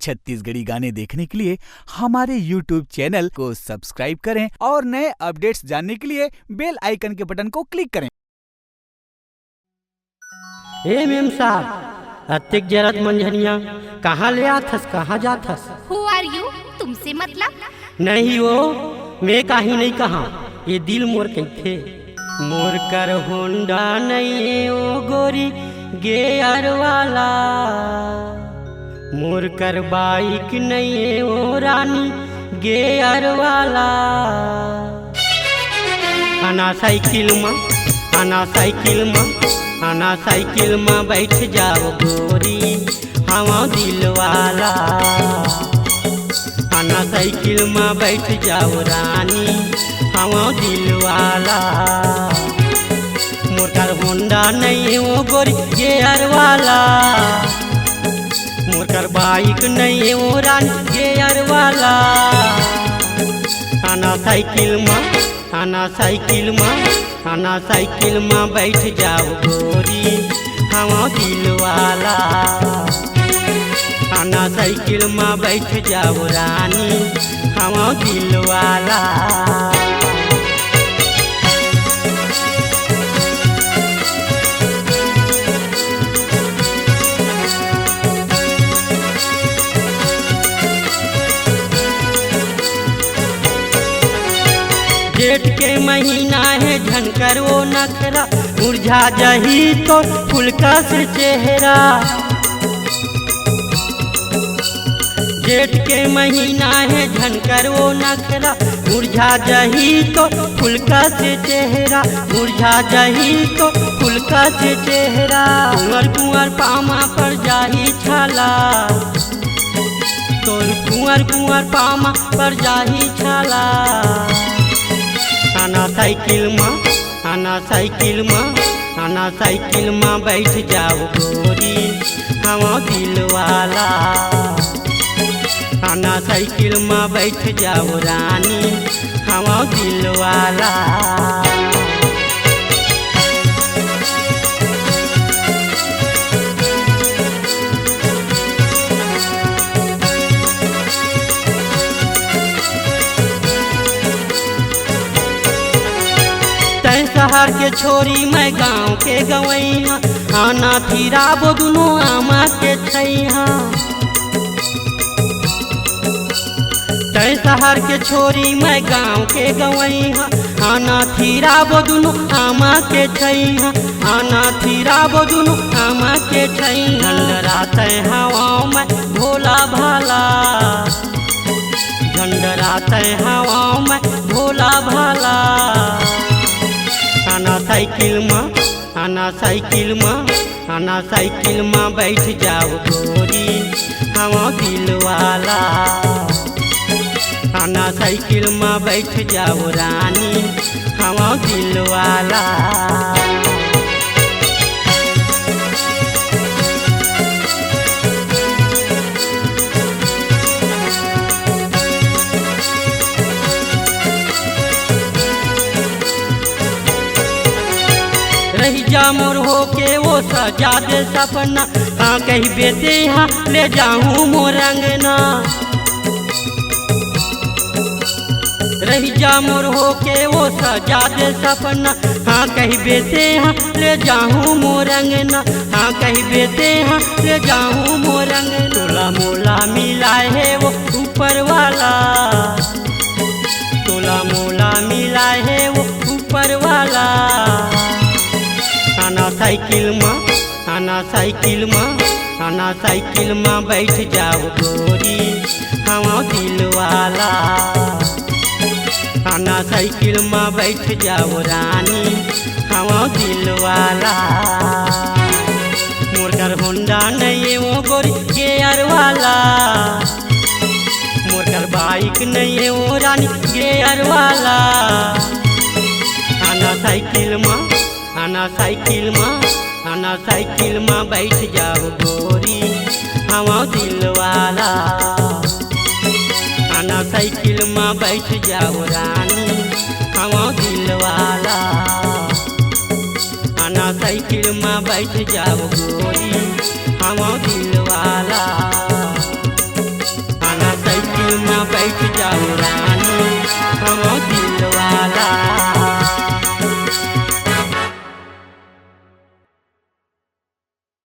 छत्तीसगढ़ी गाने देखने के लिए हमारे YouTube चैनल को सब्सक्राइब करें और नए अपडेट्स जानने के लिए बेल आइकन के बटन को क्लिक करें। ए मेम साहब, अत्यक जरत मंझनिया कहाँ ले आथस, कहाँ जाथस? Who are you? तुमसे मतलब? नहीं वो मैं काही नहीं कहा, ये दिल मोर कहते मोर कर होंडा नहीं ओ गोरी गेयर वाला, मोर कर बाइक नहीं ओ रानी गेयर वाला। आना साइकिल में बैठ जाओ गोरी हवा दिल वाला, आना साइकिल में बैठ जाओ रानी हवा दिल वाला। मोर कर होंडा नहीं वो गोरी गेयर वाला, मोर कर बाइक नहीं वो रानी गेयर वाला। आना साइकिल में बैठ जाओ गोरी हवा दिल वाला, आना साइकिल में बैठ जाओ रानी हवा दिल वाला। जेठ के महीना है झनकर वो नखरा, मुरझा जही तो फुलका से चेहरा। जेठ के महीना है झनकर वो नखरा, मुरझा जही तो फुलका से चेहरा, मुरझा जही तो फुलका से चेहरा। कुंवर कुंवर पामा पर जाही छाला, तोर कुंवर पामा पर जाही छाला। आना साइकिल में बैठ जाओ गोरी हवा दिल वाला, आना साइकिल में बैठ जाओ रानी हवा दिल वाला। शहर के छोरी मैं गांव के गवैया, आना फिरा वो दुनों आमा के छैया। तै शहर के छोरी मैं गांव के गवैया, आना फिरा वो दुनों आमा के छैया, आना फिरा वो दुनों आमा के छैया। झंडराते हवाओं में भोला भाला, झंडराते हवाओं में भोला भाला। आना साइकिल में बैठ जाओ गोरी हवा दिल वाला, आना साइकिल में बैठ जाओ रानी हवा दिल वाला। रही जा मोर हो के वो सजा दे सपना, हाँ कहीं बेटे यहाँ ले जाऊँ मोर अंगना। रही जा मोर हो के वो सजा दे सपना, हाँ कहीं बेटे यहाँ ले जाऊँ मोर अंगना, हाँ कहीं बेटे यहाँ ले जाऊँ मोर अंगना। तोला मोला मिलाए है वो ऊपर वाला, तोला मोला मिलाए है वो ऊपर वाला। आना साइकिल में बैठ जाओ गोरी हवा दिल वाला, आना साइकिल में बैठ जाओ रानी हवा दिल वाला। मोर कर होंडा नहीं वो गोरी गेयर वाला, मोर कर बाइक नहीं वो रानी गेयर वाला। आना साइकिल में बैठ जाओ गोरी हवा दिल वाला, आना साइकिल में बैठ जाओ रानी हवा दिल वाला। आना साइकिल में बैठ जाओ गोरी हवा दिल वाला। बैठ जाओ रानी हम दिल